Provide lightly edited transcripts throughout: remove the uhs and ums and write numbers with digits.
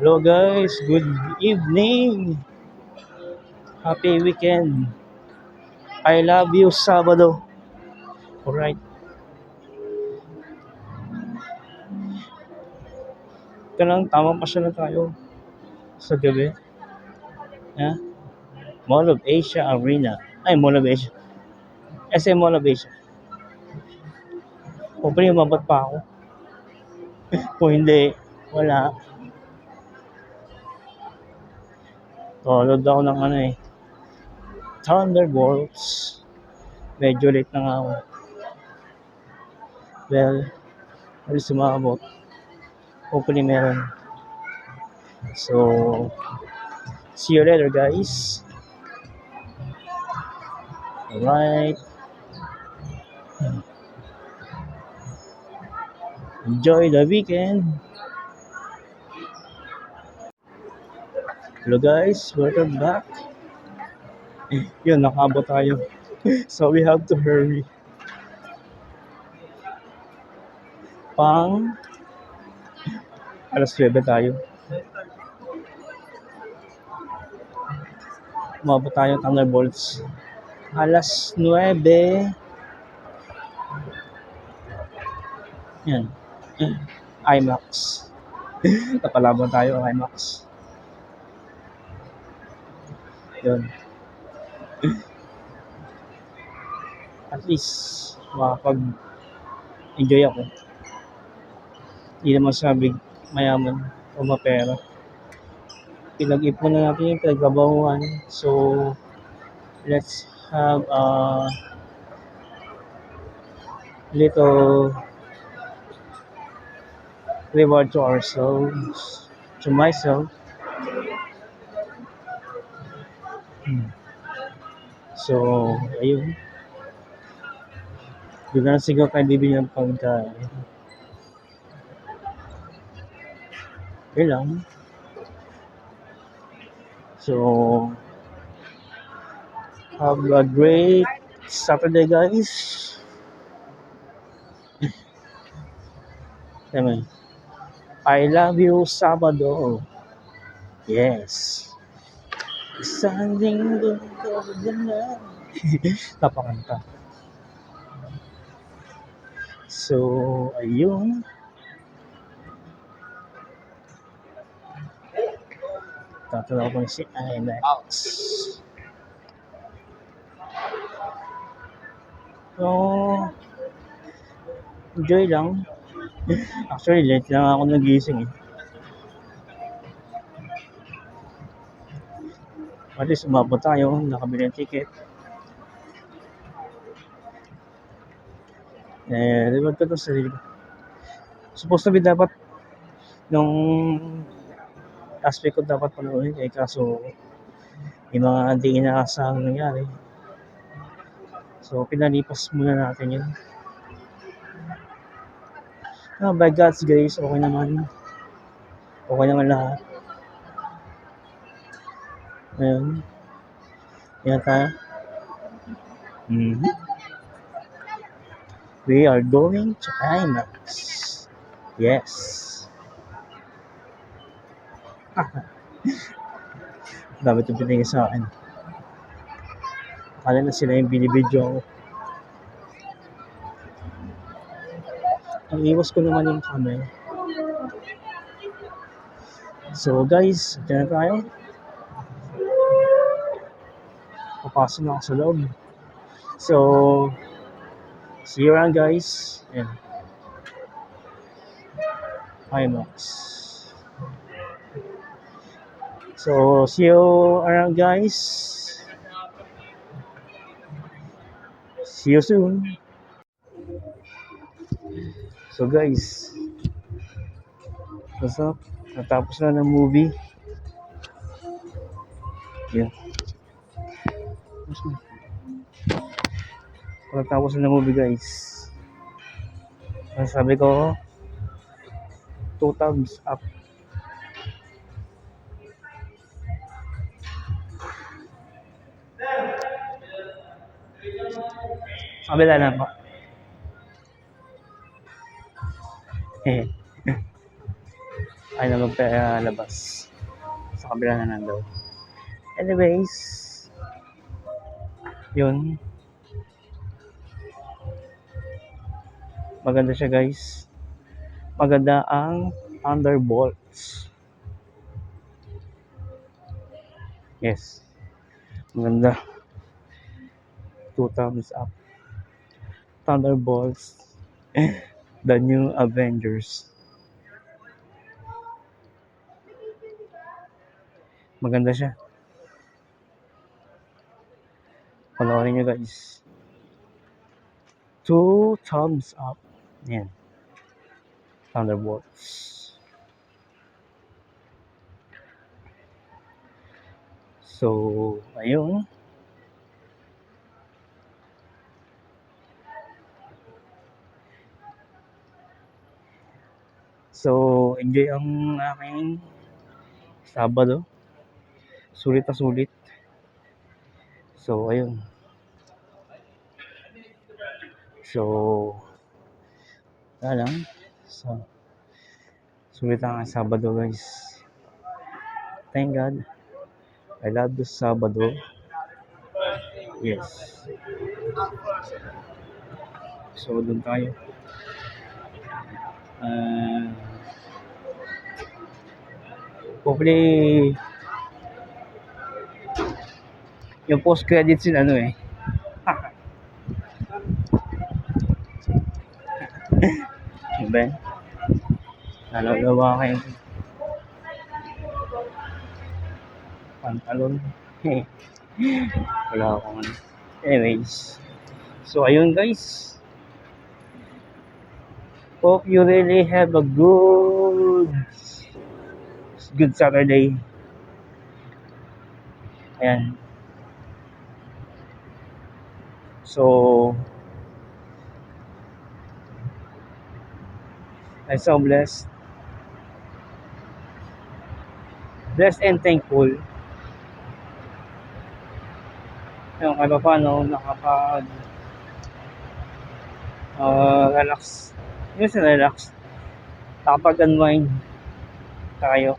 Hello guys, good evening. Happy weekend. I love you Sabado. Alright, ito lang, tamang pasya na tayo sa gabi. Ha? Mall of Asia Arena. Ay, Mall of Asia. SM Mall of Asia. Hopefully, umabot pa ako. Kung hindi, wala. Tulad ako ng Thunderbolts. Medyo late na nga ako. Well, alis sumabot. Hopefully, meron. So, see you later guys. Alright. Enjoy the weekend. Hello guys, welcome back. Yun, nakaabot tayo. So we have to hurry. Pang alas 9 tayo. Umabot tayo ng Thunderbolts. Alas 9. Yan. IMAX. Napalaban tayo ang IMAX. Yun. At least, makapag-enjoy ako. Hindi naman sabi mayaman o mapera. Pinag-ipon na natin yung pinagbabahuan. So, let's have a little reward to ourselves, to myself. So, ayun. Bigla na siguro kayo bibili ng pagkain. Okay lang. So, have a great Saturday, guys. I love you, Sabado. Yes. Isang linggo na. Napakanta. So, ayun. Tatalaw ko si IMAX. So, enjoy lang. Actually, late lang ako nagising eh. At least umabot tayo, nakabili ng ticket. Reward ko to sa sarili ko. Supposed to be dapat nung aspect ko dapat panoorin kaso yung mga hindi inaasahang nangyari. So, pinalipas muna natin yun. By God's grace, okay naman. Okay naman lahat. Ayun. Yan tayo. We are going to IMAX. Yes. Dapat yung pinigil sa akin. Akala na sila yung binibidyo ako. Ang iwas ko naman yung camera. So guys, dyan na tayo. Papasok na ako sa loob. So, see you around guys. And IMAX. So, see you around guys. See you soon. So guys, what's up? Natapos na ng movie. Yeah. Natapos na ng movie guys. Ang sabi ko, 2 thumbs up. Kabila na po. Ay na magpalabas. Sa kabila na lang daw. Anyways, yun. Maganda siya guys. Maganda ang Thunderbolts. Yes. Maganda. 2 thumbs up. Thunderbolts. The New Avengers. Maganda siya. Panoorin nyo guys. 2 thumbs up. Yan. Thunderbolts. So, ayun. So, enjoy ang aking Sabado. Sulit na sulit. So, ayun. So, wala lang. So, sulit ang Sabado guys. Thank God. I love this Sabado. Yes. So, doon tayo. Hopefully, yung post credits yun ano eh. Diba? Nalalawa kayo. Pantalon. Wala akong ano. Anyways. So, ayun guys. Hope you really have a good Saturday. Ayan. So, I'm so blessed. Blessed and thankful. Yung kahit pa paano, nakapag relax. Yung sa relax. Nakapag-unwind tayo.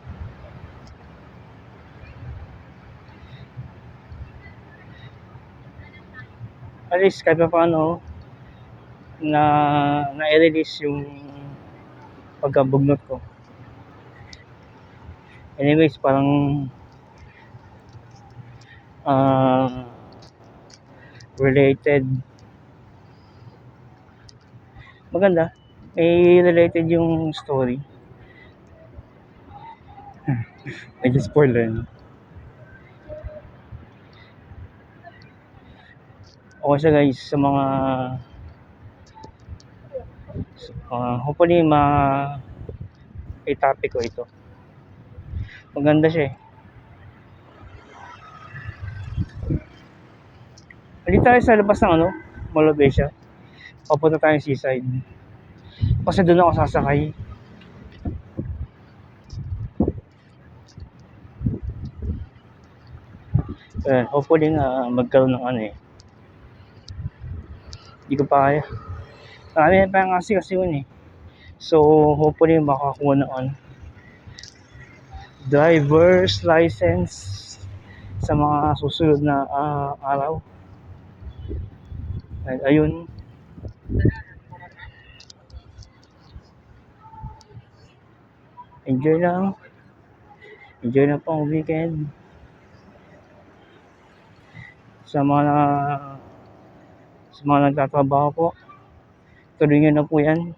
At least kahit pa paano, na-release yung pagkabugnot ko. Anyways, parang related. Maganda. May related yung story. Medyo spoiler, no? Okay siya guys, sa mga hopefully i-topic ko ito. Maganda siya eh. Hindi tayo sa labas ng Mall of Asia. Papunta tayo seaside. Kasi doon ako sasakay. Hopefully nga magkaroon ng Hindi ko pa kaya. Marami pa nga kasi yun eh. So hopefully makakuha ng driver's license sa mga susunod na araw. Ayun. Enjoy lang pang weekend. Sa mga nagtatrabaho po, tuloy nyo na po yan.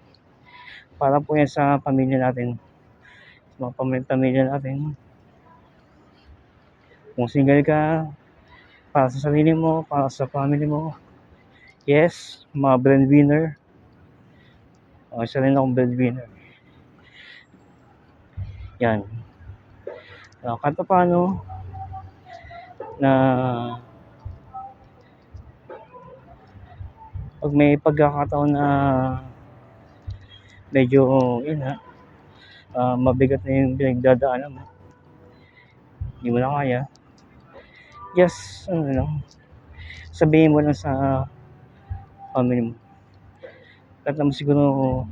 Para po yan sa pamilya natin. Sa mga pamilya natin. Kung single ka, para sa sarili mo, para sa family mo. Yes, mga breadwinner. Isa rin akong breadwinner. Yan. Kahit pa paano na pag may pagkakataon na medyo mabigat na yung pinagdadaanan mo, hindi mo na kaya, just sabihin mo lang sa family mo. Kahit naman siguro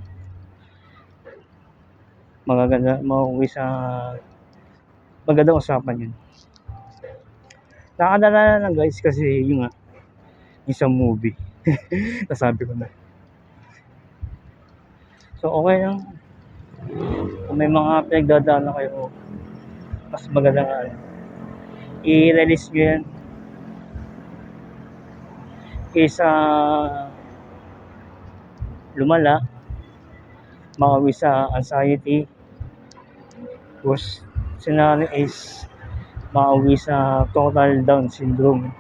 mauwi sa magandang usapan yun. Nakakadala lang guys kasi yung isang movie. Nasabi ko na. So okay lang. Kung may mga pinagdadaanan kayo, mas maganda nga i-release nyo yan kaysa lumala, mauwi sa anxiety. Worst scenario is mauwi sa total down syndrome.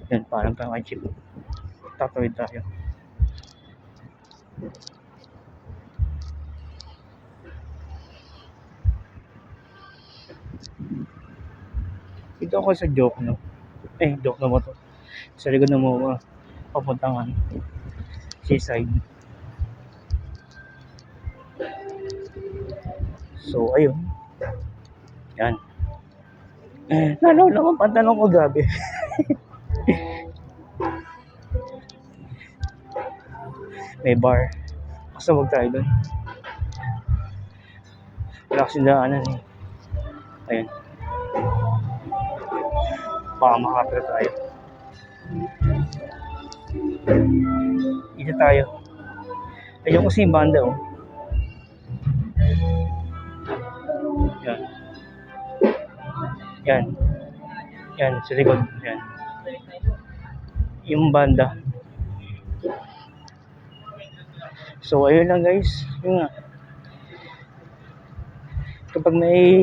Yan, parang pang-achieve. Tatawid tayo. Dito ako sa joke, no? Joke na mo to. Sa likod na mo, papuntang seaside. So, ayun. Yan. Lalo naman pantalon ko, gabi. May bar. Basta wag tayo doon. Wala kasing daanan eh. Ayun. Baka makapira tayo. Dito tayo. Ayun kasi yung banda oh. Yan. Yan. Yan, sa likod. Yan. Yung banda. So, ayun lang guys. Yun nga. Kapag may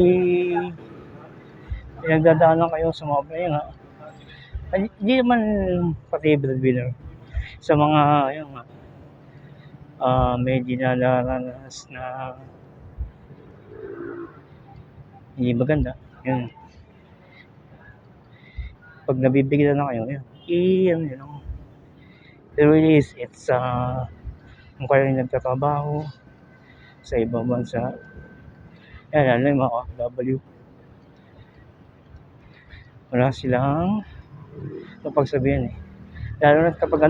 pinagdadaanan kayo sa mga playa nga, hindi naman pati breadwinner. Sa mga, ayun nga, may dinaranas na hindi maganda. Yun. Pag nabibigyan na kayo, yun. I-release. It's, kung kayo nagtatrabaho sa ibang bansa, yan, yung mga OFW. Wala silang mapagsabihan eh. Lalo na kapag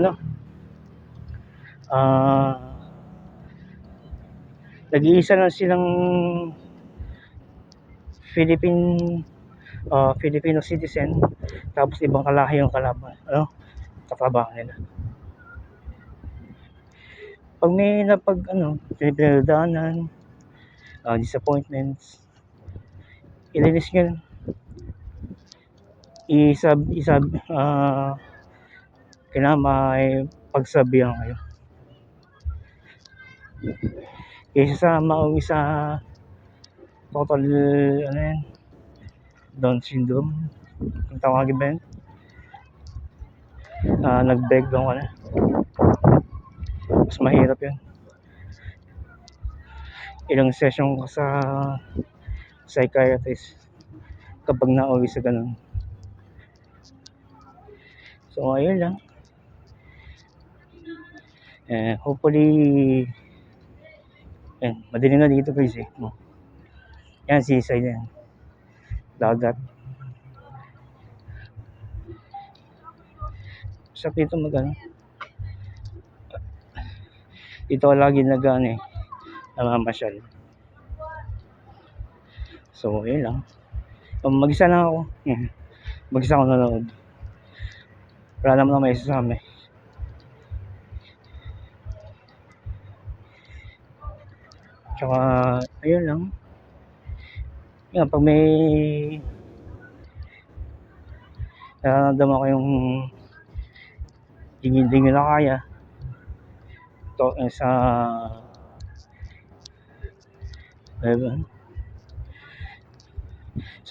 nag-iisa lang silang Filipino citizen, tapos ibang kalahi yung kalaban, katrabaho nila. Pag may pinagdaanan, disappointments, i-release nyo, kailangan may pagsabihan kayo kaysa sa mauwi sa total Down syndrome kung tawagin ba yun. Nag-breakdown ka na, mas mahirap yun. Ilang session ka sa psychiatrist kapag nauwi sa ganun. So ayun lang. Hopefully madilim na dito guys eh. Yan, seaside yan, dagat. Sa dito dito lagi namamasyal. So ayun lang. Mag-isa lang ako. Mag-isa ako nanonood. Wala naman may isasama eh. Tsaka ayun lang. Yan, pag may nararamdaman ko yung dingin na kaya to sa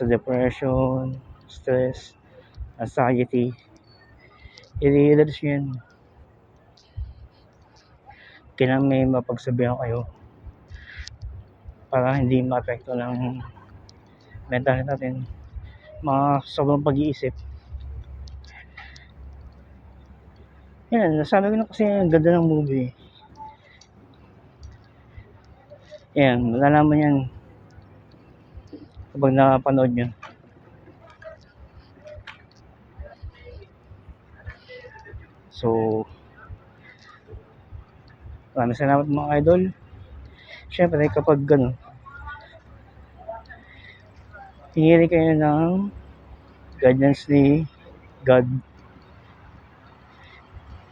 depression, stress, anxiety, i-release yun. Kailangan may mapagsabihan kayo para hindi ma-apekto ng mental natin, mga sobrang pag-iisip. Yan, nasabi ko na kasi ang ganda ng movie. Yan, malalaman yan kapag napanood nyo. So, maraming salamat mga idol. Siyempre, kapag gano'n, hingi kayo ng guidance ni God.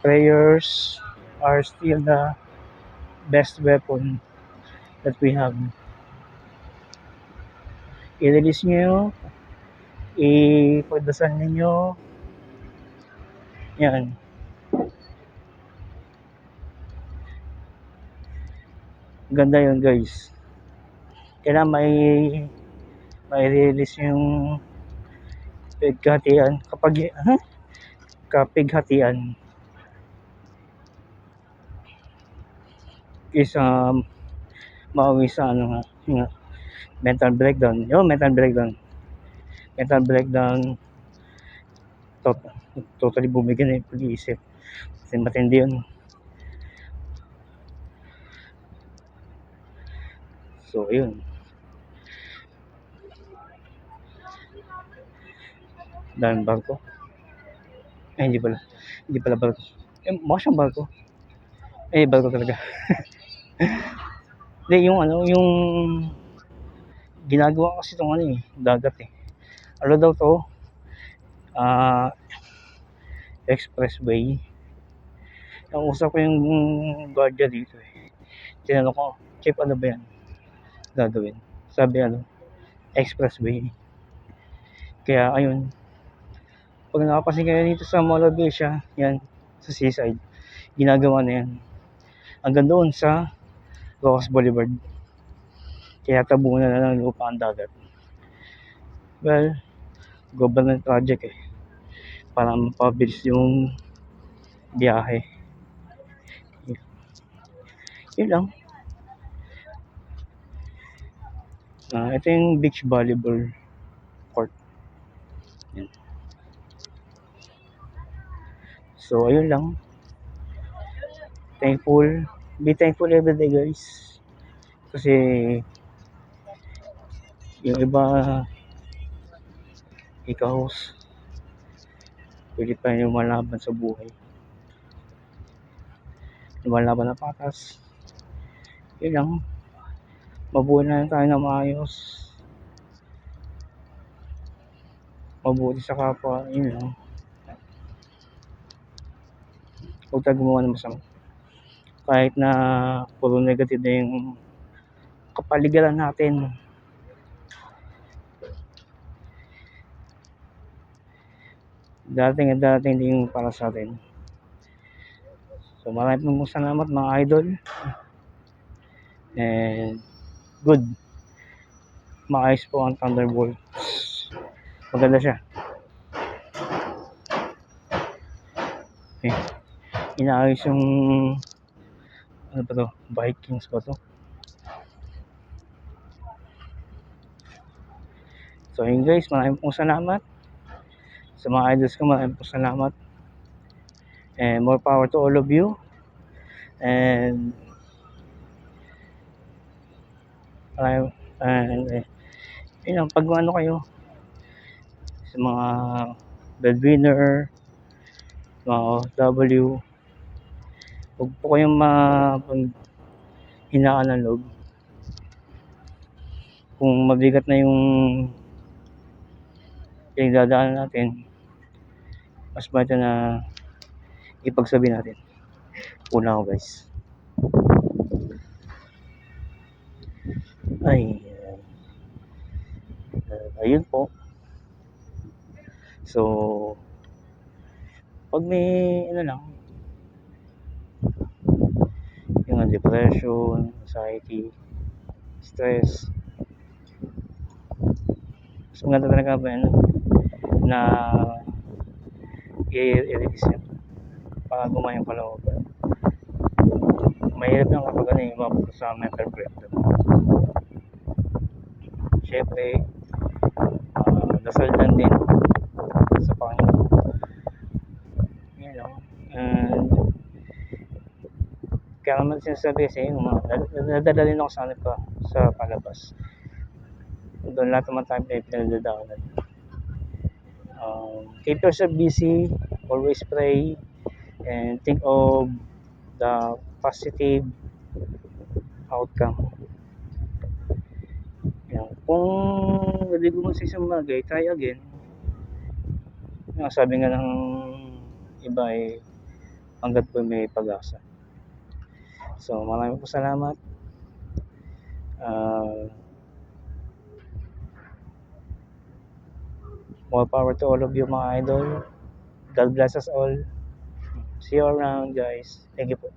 Prayers are still the best weapon that we have. I-release nyo, ipagdasal ninyo, yan. Ganda yun guys. Kailangan may release yung pighatian kapighatian is mauwi sa yung mental breakdown. Mental breakdown totally bumigyan yung pag-iisip. Kasi matindi yun. So, ayun. Daming barko. Hindi pala barko. Mukha siyang barko. Barko talaga. Hindi, yung ginagawa kasi itong dagat Ano daw to? Expressway. Ang usap ko yung guardia dito Tinanong ko, Chip, ano ba yan? Gagawin. Sabi expressway. Kaya ayun, pag nakapasin kayo dito sa Mall of Asia, yan, sa seaside, ginagawa na yan. Hanggang doon sa Rojas Boulevard. Kaya tabunan na ng lupa ang dagat. Well, government project para mapabilis yung biyahe. Yun lang. Ito yung beach volleyball court. Yan. So, ayun lang. Be thankful every day guys. Kasi yung iba ikahos pwede pa yung lumalaban sa buhay, lumalaban na patas. Yun lang, mabuhay na tayo na maayos, mabuti sa kapwa. Yun lang, huwag tayo gumawa ng masama kahit na puro negative na yung kapaligiran natin. Dating din para sa atin. So maraming salamat mga idol, and good, maayos po ang Thunderbolts, maganda siya. Inaayos yung Vikings ba to? So yun guys, maraming pong salamat sa mga idols ko, maraming pong salamat, and more power to all of you. And yun lang, pag kayo sa mga breadwinner, mga OFW, huwag po kayong hinaan ng loob. Kung mabigat na yung pinagdadaanan natin, mas better na ipagsabi natin. Una ko guys. Ayun po. So, pag may yung depression, anxiety, stress, mas maganda talaga ba na i-release yan para gumayang kalooban. Mahirap lang kapag mabukod sa mental breakdown. Siyempre, dasal lang din sa Panginoon. Yun lang. And kaya naman sinasabi kasi nadala rin ako sa palabas. Doon lahat naman tayo pinagdadaanan. Keep yourself busy, always pray, and think of the positive outcome. Yan. Kung hindi gumawa sa isang bagay, try again. Yung sabi nga ng iba eh, hanggat po may pag-asa. So maraming po salamat. More power to all of you mga idol. God bless us all. See you around guys. Thank you po.